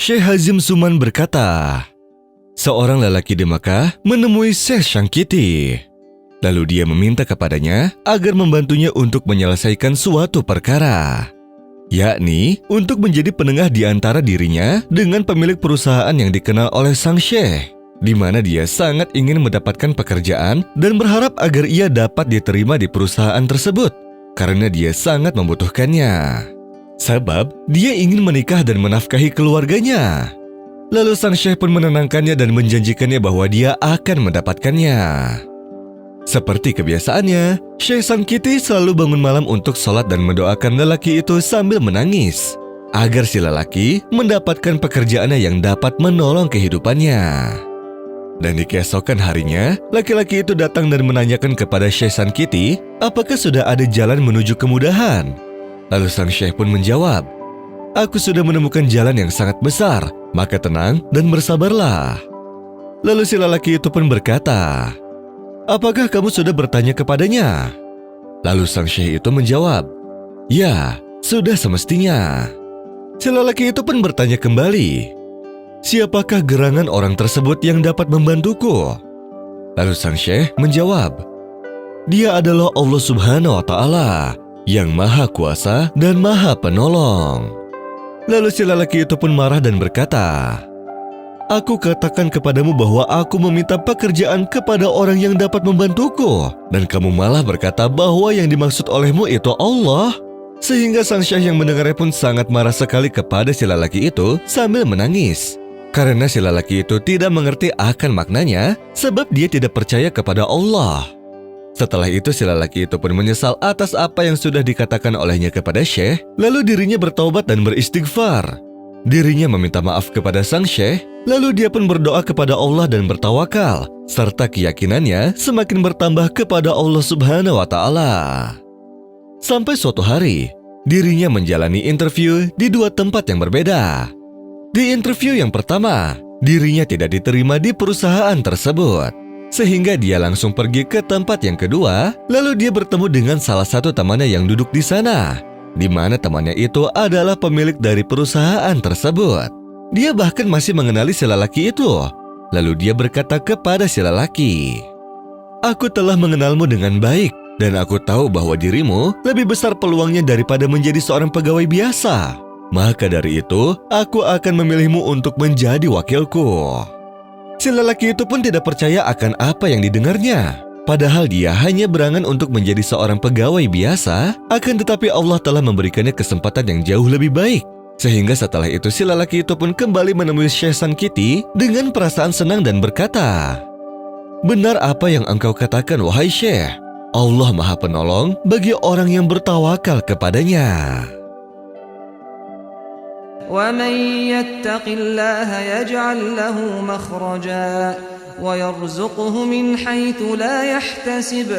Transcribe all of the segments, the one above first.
Syekh Hazim Suman berkata, seorang lelaki di Makkah menemui Syekh Sangkiti. Lalu dia meminta kepadanya agar membantunya untuk menyelesaikan suatu perkara, yakni untuk menjadi penengah di antara dirinya dengan pemilik perusahaan yang dikenal oleh sang syekh, di mana dia sangat ingin mendapatkan pekerjaan dan berharap agar ia dapat diterima di perusahaan tersebut karena dia sangat membutuhkannya. Sebab dia ingin menikah dan menafkahi keluarganya. Lalu sang syekh pun menenangkannya dan menjanjikannya bahwa dia akan mendapatkannya. Seperti kebiasaannya, Syekh Sangkiti selalu bangun malam untuk sholat dan mendoakan lelaki itu sambil menangis, agar si lelaki mendapatkan pekerjaannya yang dapat menolong kehidupannya. Dan di keesokan harinya, laki-laki itu datang dan menanyakan kepada Syekh Sangkiti apakah sudah ada jalan menuju kemudahan. Lalu sang syekh pun menjawab, "Aku sudah menemukan jalan yang sangat besar, maka tenang dan bersabarlah." Lalu si lelaki itu pun berkata, "Apakah kamu sudah bertanya kepadanya?" Lalu sang syekh itu menjawab, "Ya, sudah semestinya." Si lelaki itu pun bertanya kembali, "Siapakah gerangan orang tersebut yang dapat membantuku?" Lalu sang syekh menjawab, "Dia adalah Allah Subhanahu wa Ta'ala, yang Maha Kuasa dan Maha Penolong." Lalu si lelaki itu pun marah dan berkata, "Aku katakan kepadamu bahwa aku meminta pekerjaan kepada orang yang dapat membantuku, dan kamu malah berkata bahwa yang dimaksud olehmu itu Allah." Sehingga sang syekh yang mendengarnya pun sangat marah sekali kepada si lelaki itu sambil menangis. Karena si lelaki itu tidak mengerti akan maknanya, sebab dia tidak percaya kepada Allah. Setelah itu si lelaki itu pun menyesal atas apa yang sudah dikatakan olehnya kepada syekh, lalu dirinya bertaubat dan beristighfar. Dirinya meminta maaf kepada sang syekh, lalu dia pun berdoa kepada Allah dan bertawakal, serta keyakinannya semakin bertambah kepada Allah Subhanahu wa Ta'ala. Sampai suatu hari, dirinya menjalani interview di dua tempat yang berbeda. Di interview yang pertama, dirinya tidak diterima di perusahaan tersebut, sehingga dia langsung pergi ke tempat yang kedua, lalu dia bertemu dengan salah satu temannya yang duduk di sana, di mana temannya itu adalah pemilik dari perusahaan tersebut. Dia bahkan masih mengenali si lelaki itu. Lalu dia berkata kepada si lelaki, "Aku telah mengenalmu dengan baik, dan aku tahu bahwa dirimu lebih besar peluangnya daripada menjadi seorang pegawai biasa. Maka dari itu, aku akan memilihmu untuk menjadi wakilku." Si lelaki itu pun tidak percaya akan apa yang didengarnya. Padahal dia hanya berangan untuk menjadi seorang pegawai biasa, akan tetapi Allah telah memberikannya kesempatan yang jauh lebih baik. Sehingga setelah itu si lelaki itu pun kembali menemui Syekh Sangkiti dengan perasaan senang dan berkata, "Benar apa yang engkau katakan, wahai Syekh. Allah Maha Penolong bagi orang yang bertawakal kepadanya." وَمَنْ يَتَّقِ اللَّهَ يَجْعَلْ لَهُ مَخْرَجًا وَيَرْزُقْهُ مِنْ حَيْثُ لَا يَحْتَسِبُ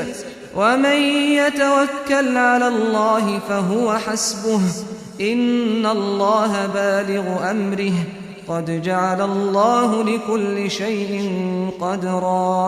وَمَنْ يَتَوَكَّلْ عَلَى اللَّهِ فَهُوَ حَسْبُهُ إِنَّ اللَّهَ بَالِغُ أَمْرِهِ قَدْ جَعَلَ اللَّهُ لِكُلِّ شَيْءٍ قَدْرًا.